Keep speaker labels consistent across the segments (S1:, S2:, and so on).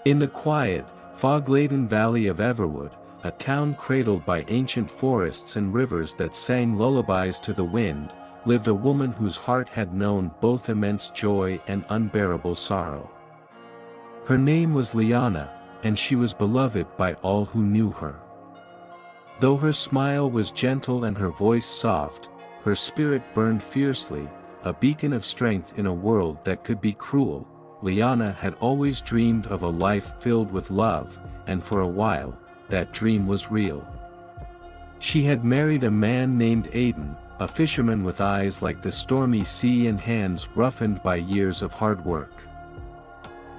S1: In the quiet, fog-laden valley of Everwood, a town cradled by ancient forests and rivers that sang lullabies to the wind, lived a woman whose heart had known both immense joy and unbearable sorrow. Her name was Liana, and she was beloved by all who knew her. Though her smile was gentle and her voice soft, her spirit burned fiercely, a beacon of strength in a world that could be cruel. Liana had always dreamed of a life filled with love, and for a while, that dream was real. She had married a man named Aiden, a fisherman with eyes like the stormy sea and hands roughened by years of hard work.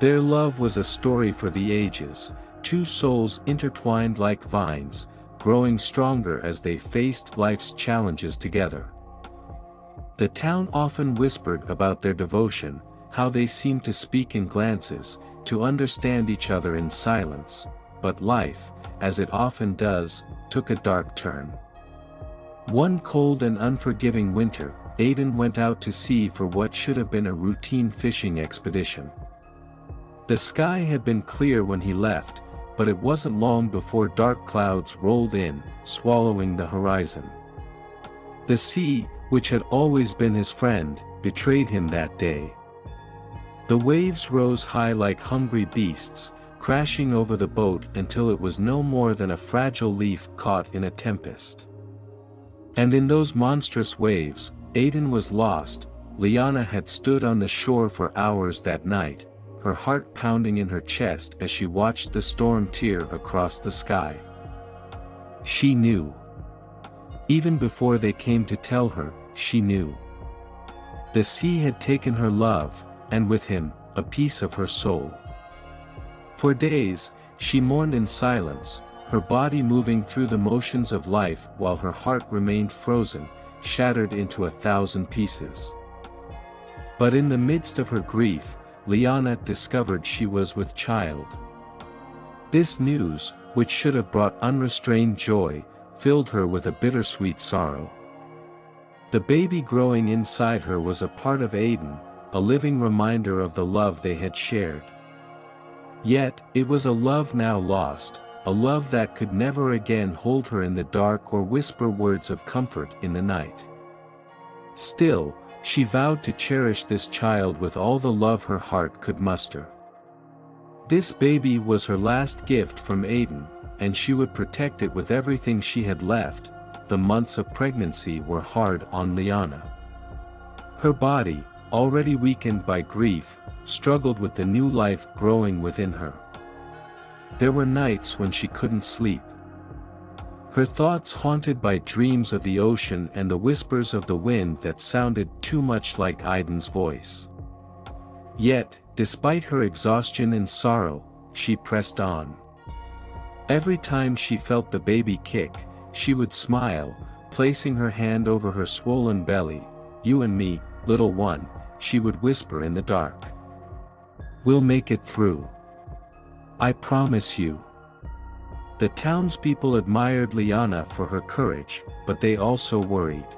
S1: Their love was a story for the ages, two souls intertwined like vines, growing stronger as they faced life's challenges together. The town often whispered about their devotion, how they seemed to speak in glances, to understand each other in silence, but life, as it often does, took a dark turn. One cold and unforgiving winter, Aiden went out to sea for what should have been a routine fishing expedition. The sky had been clear when he left, but it wasn't long before dark clouds rolled in, swallowing the horizon. The sea, which had always been his friend, betrayed him that day. The waves rose high like hungry beasts, crashing over the boat until it was no more than a fragile leaf caught in a tempest. And in those monstrous waves, Aiden was lost. Liana had stood on the shore for hours that night, her heart pounding in her chest as she watched the storm tear across the sky. She knew. Even before they came to tell her, she knew. The sea had taken her love, and with him, a piece of her soul. For days, she mourned in silence, her body moving through the motions of life while her heart remained frozen, shattered into 1,000 pieces. But in the midst of her grief, Liana discovered she was with child. This news, which should have brought unrestrained joy, filled her with a bittersweet sorrow. The baby growing inside her was a part of Aiden, a living reminder of the love they had shared. Yet, it was a love now lost, a love that could never again hold her in the dark or whisper words of comfort in the night. Still, she vowed to cherish this child with all the love her heart could muster. This baby was her last gift from Aiden, and she would protect it with everything she had left. The months of pregnancy were hard on Liana. Her body, already weakened by grief, struggled with the new life growing within her. There were nights when she couldn't sleep. Her thoughts haunted by dreams of the ocean and the whispers of the wind that sounded too much like Aiden's voice. Yet, despite her exhaustion and sorrow, she pressed on. Every time she felt the baby kick, she would smile, placing her hand over her swollen belly. "You and me, little one," she would whisper in the dark. "We'll make it through. I promise you." The townspeople admired Liana for her courage, but they also worried.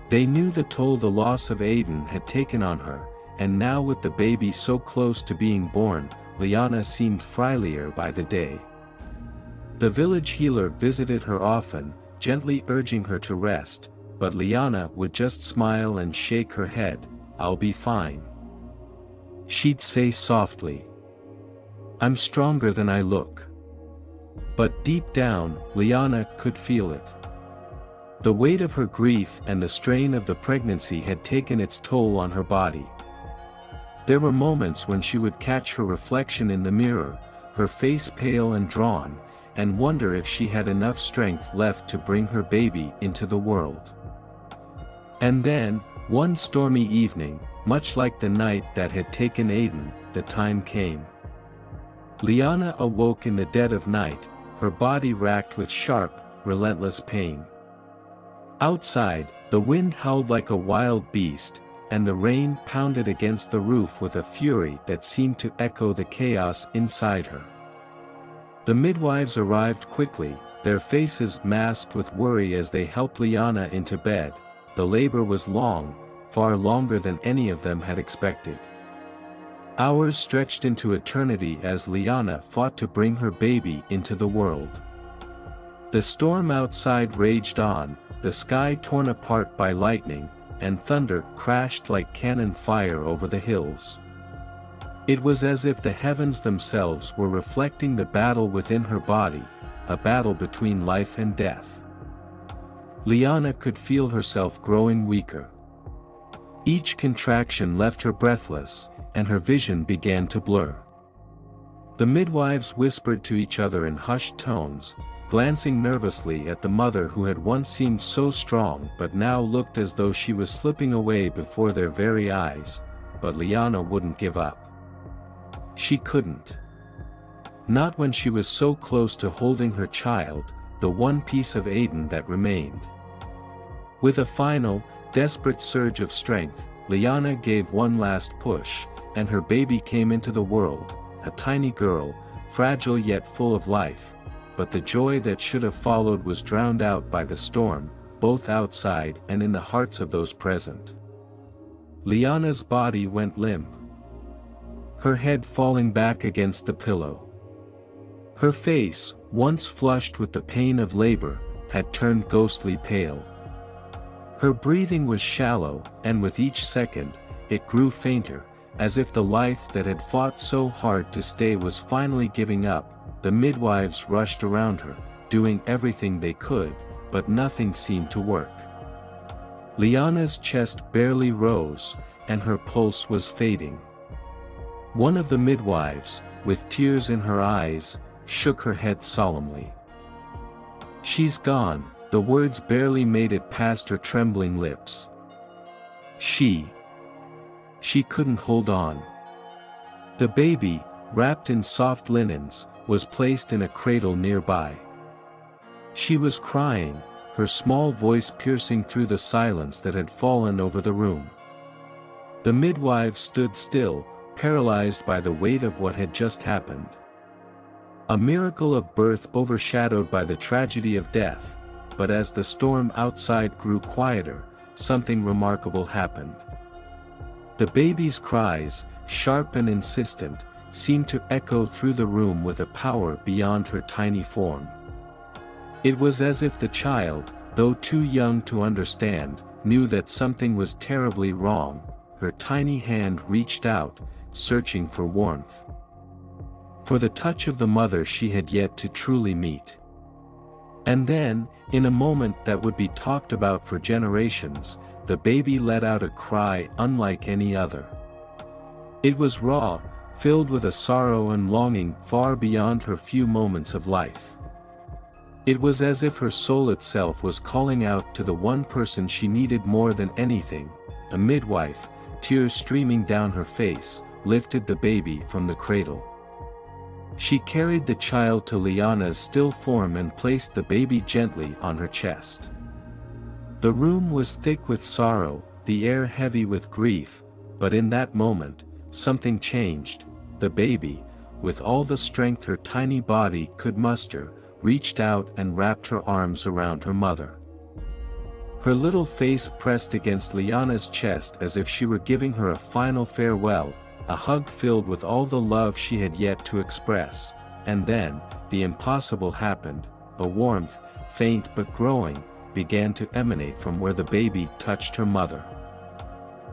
S1: They knew the toll the loss of Aiden had taken on her, and now with the baby so close to being born, Liana seemed frailier by the day. The village healer visited her often, gently urging her to rest, but Liana would just smile and shake her head. "I'll be fine." She'd say softly, "I'm stronger than I look." But deep down, Liana could feel it. The weight of her grief and the strain of the pregnancy had taken its toll on her body. There were moments when she would catch her reflection in the mirror, her face pale and drawn, and wonder if she had enough strength left to bring her baby into the world. And then, one stormy evening, much like the night that had taken Aiden, the time came. Liana awoke in the dead of night, her body racked with sharp, relentless pain. Outside, the wind howled like a wild beast, and the rain pounded against the roof with a fury that seemed to echo the chaos inside her. The midwives arrived quickly, their faces masked with worry as they helped Liana into bed. The labor was long, far longer than any of them had expected. Hours stretched into eternity as Lyanna fought to bring her baby into the world. The storm outside raged on, the sky torn apart by lightning, and thunder crashed like cannon fire over the hills. It was as if the heavens themselves were reflecting the battle within her body, a battle between life and death. Lyanna could feel herself growing weaker. Each contraction left her breathless, and her vision began to blur. The midwives whispered to each other in hushed tones, glancing nervously at the mother who had once seemed so strong but now looked as though she was slipping away before their very eyes, but Lyanna wouldn't give up. She couldn't. Not when she was so close to holding her child, the one piece of Aiden that remained. With a final, desperate surge of strength, Lyanna gave one last push, and her baby came into the world, a tiny girl, fragile yet full of life, but the joy that should have followed was drowned out by the storm, both outside and in the hearts of those present. Lyanna's body went limp, her head falling back against the pillow. Her face, once flushed with the pain of labor, had turned ghostly pale. Her breathing was shallow, and with each second, it grew fainter, as if the life that had fought so hard to stay was finally giving up. The midwives rushed around her, doing everything they could, but nothing seemed to work. Lyanna's chest barely rose, and her pulse was fading. One of the midwives, with tears in her eyes, shook her head solemnly. "She's gone," the words barely made it past her trembling lips. She couldn't hold on. The baby, wrapped in soft linens, was placed in a cradle nearby. She was crying, her small voice piercing through the silence that had fallen over the room. The midwives stood still, paralyzed by the weight of what had just happened. A miracle of birth overshadowed by the tragedy of death, but as the storm outside grew quieter, something remarkable happened. The baby's cries, sharp and insistent, seemed to echo through the room with a power beyond her tiny form. It was as if the child, though too young to understand, knew that something was terribly wrong. Her tiny hand reached out, searching for warmth, for the touch of the mother she had yet to truly meet. And then, in a moment that would be talked about for generations, the baby let out a cry unlike any other. It was raw, filled with a sorrow and longing far beyond her few moments of life. It was as if her soul itself was calling out to the one person she needed more than anything. A midwife, tears streaming down her face, lifted the baby from the cradle. She carried the child to Lyanna's still form and placed the baby gently on her chest. The room was thick with sorrow, the air heavy with grief, but in that moment, something changed. The baby, with all the strength her tiny body could muster, reached out and wrapped her arms around her mother. Her little face pressed against Lyanna's chest as if she were giving her a final farewell, a hug filled with all the love she had yet to express. And then, the impossible happened. A warmth, faint but growing, began to emanate from where the baby touched her mother.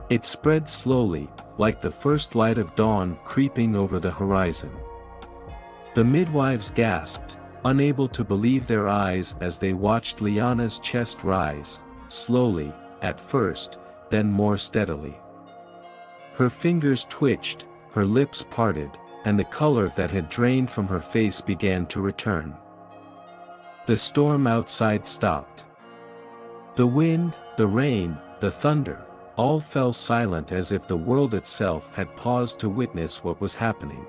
S1: It spread slowly, like the first light of dawn creeping over the horizon. The midwives gasped, unable to believe their eyes as they watched Lyanna's chest rise, slowly, at first, then more steadily. Her fingers twitched, her lips parted, and the color that had drained from her face began to return. The storm outside stopped. The wind, the rain, the thunder, all fell silent as if the world itself had paused to witness what was happening.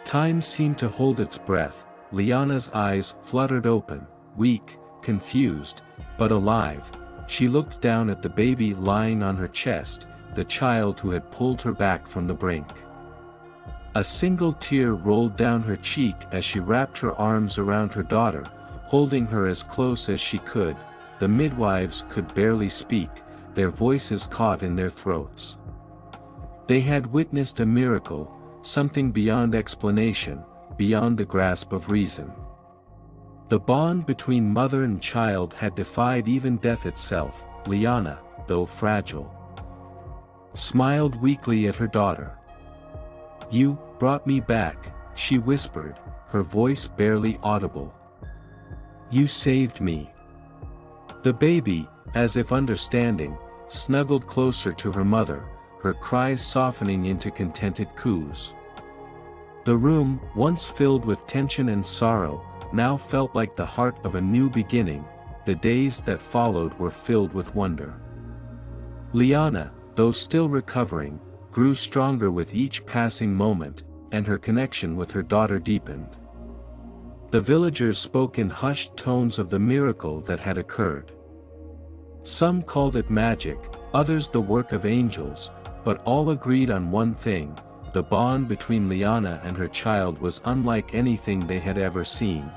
S1: Time seemed to hold its breath. Lyanna's eyes fluttered open, weak, confused, but alive. She looked down at the baby lying on her chest, the child who had pulled her back from the brink. A single tear rolled down her cheek as she wrapped her arms around her daughter, holding her as close as she could. The midwives could barely speak, their voices caught in their throats. They had witnessed a miracle, something beyond explanation, beyond the grasp of reason. The bond between mother and child had defied even death itself. Liana, though fragile, smiled weakly at her daughter. "You brought me back," she whispered, her voice barely audible. "You saved me." The baby, as if understanding, snuggled closer to her mother, her cries softening into contented coos. The room, once filled with tension and sorrow, now felt like the heart of a new beginning. The days that followed were filled with wonder. Liana, though still recovering, grew stronger with each passing moment, and her connection with her daughter deepened. The villagers spoke in hushed tones of the miracle that had occurred. Some called it magic, others the work of angels, but all agreed on one thing: the bond between Liana and her child was unlike anything they had ever seen.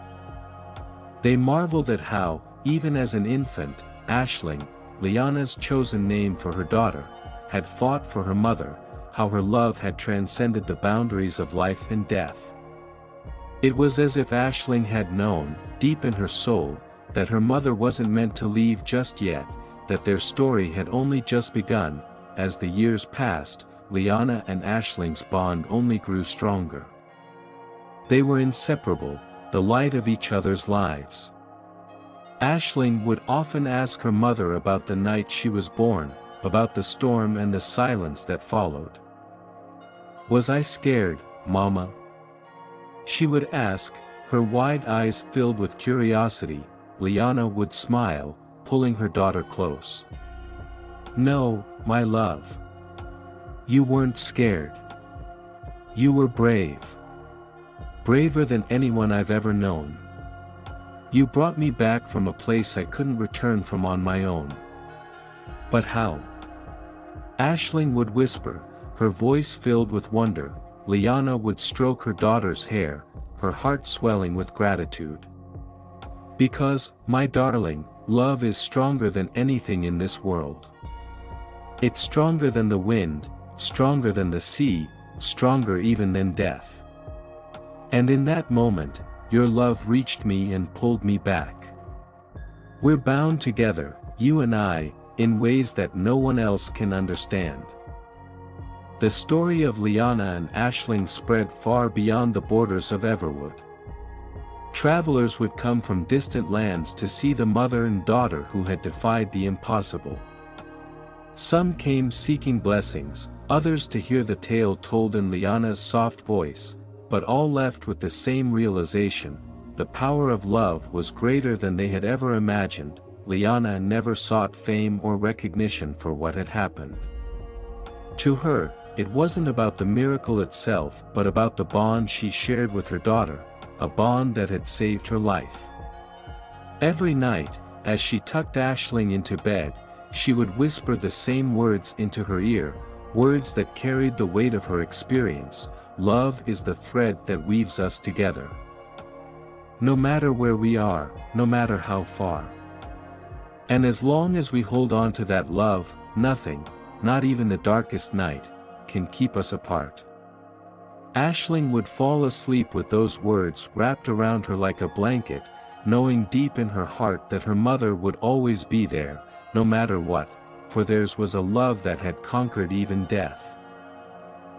S1: They marveled at how, even as an infant, Aisling, Liana's chosen name for her daughter, had fought for her mother, how her love had transcended the boundaries of life and death. It was as if Aisling had known, deep in her soul, that her mother wasn't meant to leave just yet, that their story had only just begun. As the years passed, Liana and Aisling's bond only grew stronger. They were inseparable, the light of each other's lives. Aisling would often ask her mother about the night she was born, about the storm and the silence that followed. "Was I scared, Mama?" she would ask, her wide eyes filled with curiosity. Liana would smile, pulling her daughter close. "No, my love. You weren't scared. You were brave. Braver than anyone I've ever known. You brought me back from a place I couldn't return from on my own." "But how?" Aisling would whisper, her voice filled with wonder. Liana would stroke her daughter's hair, her heart swelling with gratitude. "Because, my darling, love is stronger than anything in this world. It's stronger than the wind, stronger than the sea, stronger even than death. And in that moment, your love reached me and pulled me back. We're bound together, you and I, in ways that no one else can understand." The story of Liana and Aisling spread far beyond the borders of Everwood. Travelers would come from distant lands to see the mother and daughter who had defied the impossible. Some came seeking blessings, others to hear the tale told in Liana's soft voice, but all left with the same realization: the power of love was greater than they had ever imagined. Liana never sought fame or recognition for what had happened. To her, it wasn't about the miracle itself but about the bond she shared with her daughter, a bond that had saved her life. Every night, as she tucked Aisling into bed, she would whisper the same words into her ear, words that carried the weight of her experience: "Love is the thread that weaves us together. No matter where we are, no matter how far. And as long as we hold on to that love, nothing, not even the darkest night, can keep us apart." Aisling would fall asleep with those words wrapped around her like a blanket, knowing deep in her heart that her mother would always be there, no matter what, for theirs was a love that had conquered even death.